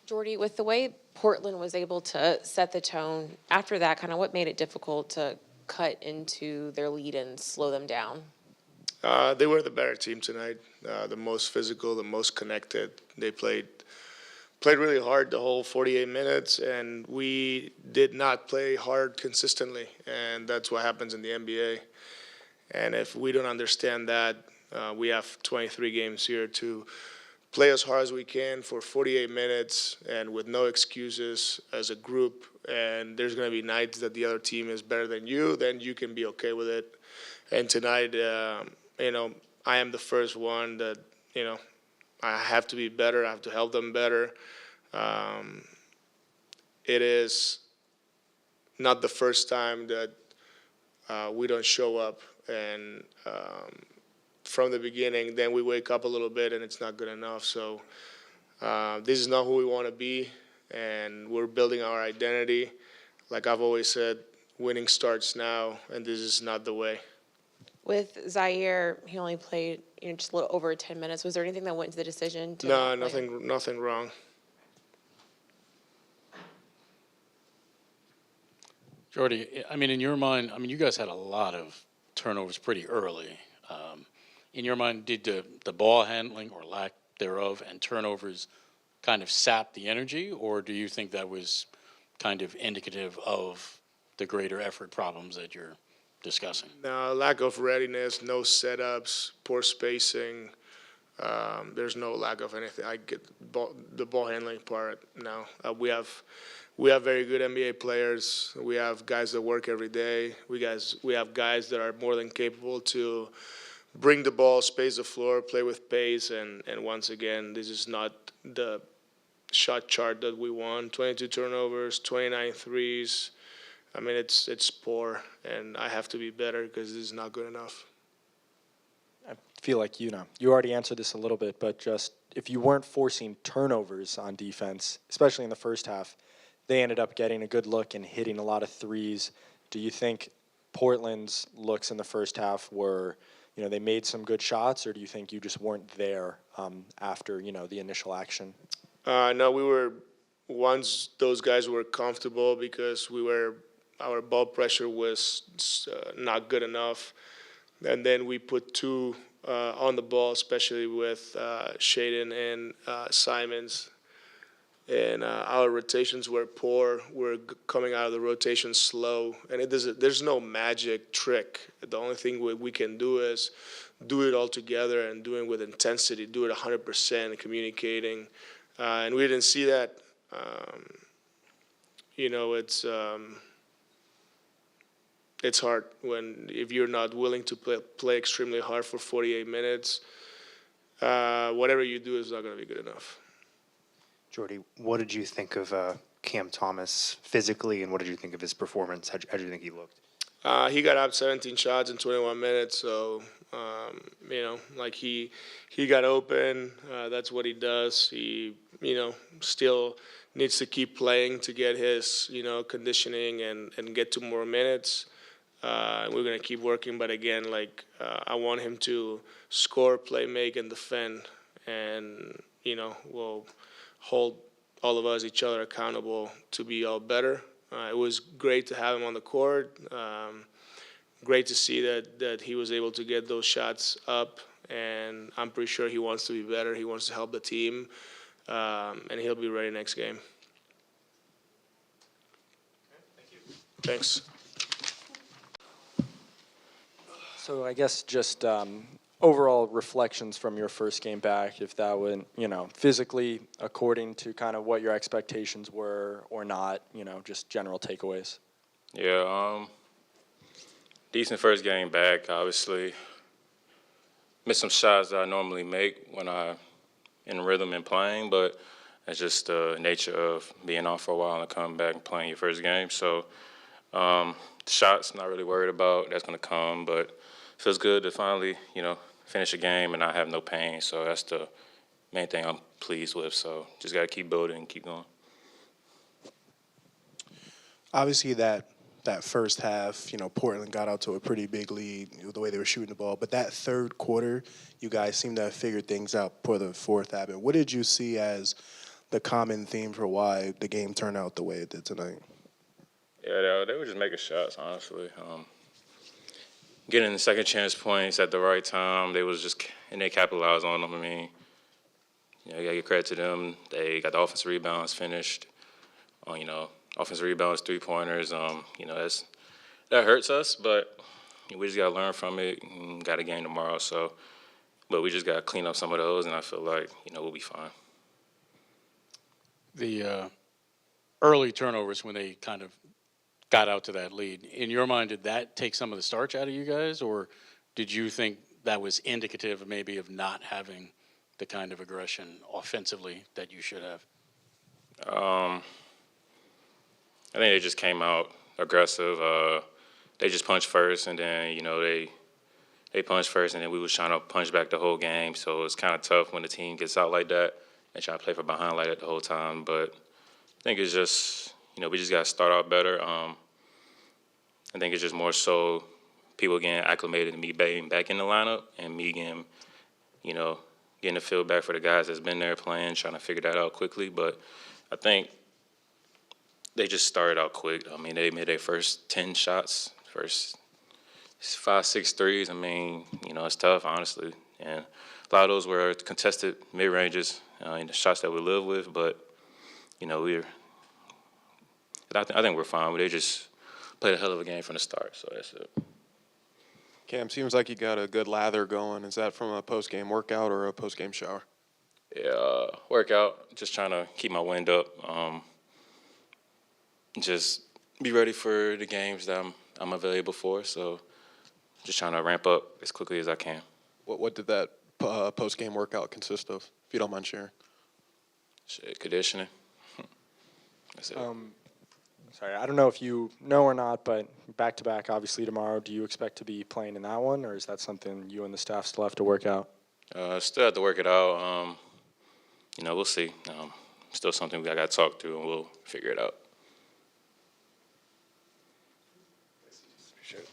Jordi, with the way Portland was able to set the tone after that, kind of what made it difficult to cut into their lead and slow them down? They were the better team tonight, the most physical, the most connected. They played really hard the whole 48 minutes, and we did not play hard consistently, and that's what happens in the NBA. And if we don't understand that, we have 23 games here to play as hard as we can for 48 minutes and with no excuses as a group. And there's going to be nights that the other team is better than you, then you can be okay with it. And tonight, I am the first one that, I have to be better. I have to help them better. It is not the first time that we don't show up, and from the beginning, then we wake up a little bit and it's not good enough. So this is not who we want to be, and we're building our identity. Like I've always said, winning starts now, and this is not the way. With Zaire, he only played just a little over 10 minutes. Was there anything that went into the decision to No, not play? nothing wrong. Jordi, I mean, in your mind, you guys had a lot of turnovers pretty early. In your mind, did the ball handling or lack thereof and turnovers kind of sap the energy, or do you think that was kind of indicative of the greater effort problems that you're discussing? No, lack of readiness, no setups, poor spacing. There's no lack of anything. I get the ball handling part now. We have very good NBA players. We have guys that work every day. We have guys that are more than capable to bring the ball, space the floor, play with pace. And once again, this is not the shot chart that we want. 22 turnovers, 29 threes. I mean, it's poor, and I have to be better because this is not good enough. I feel like you already answered this a little bit, but just if you weren't forcing turnovers on defense, especially in the first half, they ended up getting a good look and hitting a lot of threes. Do you think Portland's looks in the first half were, they made some good shots, or do you think you just weren't there after, the initial action? No, we were, once those guys were comfortable because our ball pressure was not good enough. And then we put two on the ball, especially with Shaden and Simons. And our rotations were poor. We're coming out of the rotation slow. And there's no magic trick. The only thing we can do is do it all together and do it with intensity, do it 100%, communicating. And we didn't see that. It's hard if you're not willing to play extremely hard for 48 minutes. Whatever you do is not going to be good enough. Jordi, what did you think of Cam Thomas physically, and what did you think of his performance? How did you think he looked? He got up 17 shots in 21 minutes, so he got open. That's what he does. He still needs to keep playing to get his conditioning and get to more minutes. We're going to keep working, but again, I want him to score, play, make, and defend, and we'll hold all of us, each other, accountable to be all better. It was great to have him on the court. Great to see that he was able to get those shots up, and I'm pretty sure he wants to be better. He wants to help the team, and he'll be ready next game. Thank you. Thanks. So I guess just overall reflections from your first game back, if that went, physically according to kind of what your expectations were or not, just general takeaways. Yeah, decent first game back, obviously. Missed some shots that I normally make when I'm in rhythm and playing, but it's just the nature of being off for a while and coming back and playing your first game. So shots, not really worried about. That's going to come, but feels good to finally, finish a game and not have no pain. So that's the main thing I'm pleased with. So just got to keep building and keep going. Obviously, that first half, Portland got out to a pretty big lead, the way they were shooting the ball. But that third quarter, you guys seem to have figured things out for the fourth half. And what did you see as the common theme for why the game turned out the way it did tonight? Yeah, they were just making shots, honestly. Getting the second chance points at the right time, they capitalized on them. I mean, you know, you gotta give credit to them. They got the offensive rebounds finished. Offensive rebounds, 3-pointers. That hurts us, but we just gotta learn from it. And got a game tomorrow, but we just gotta clean up some of those, and I feel like we'll be fine. The early turnovers when they kind of got out to that lead, in your mind, did that take some of the starch out of you guys, or did you think that was indicative of maybe of not having the kind of aggression offensively that you should have? I think they just came out aggressive. They just punched first, and then they punched first, and then we was trying to punch back the whole game. So it's kind of tough when the team gets out like that and try to play from behind like that the whole time. But I think it's just we just got to start out better. I think it's just more so people getting acclimated to me being back in the lineup and me getting the feel back for the guys that's been there playing, trying to figure that out quickly. But I think they just started out quick. I mean, they made their first 10 shots, first 5, 6 threes. I mean, it's tough, honestly. And a lot of those were contested mid-ranges in the shots that we live with. But, I think we're fine. They just played a hell of a game from the start, so that's it. Cam, seems like you got a good lather going. Is that from a post-game workout or a post-game shower? Yeah, workout, just trying to keep my wind up. Just be ready for the games that I'm available for. So just trying to ramp up as quickly as I can. What did that post-game workout consist of, if you don't mind sharing? Shit, conditioning. That's it. Sorry, I don't know if you know or not, but back-to-back, obviously, tomorrow. Do you expect to be playing in that one, or is that something you and the staff still have to work out? Still have to work it out. We'll see. Still something I got to talk through, and we'll figure it out. Appreciate it.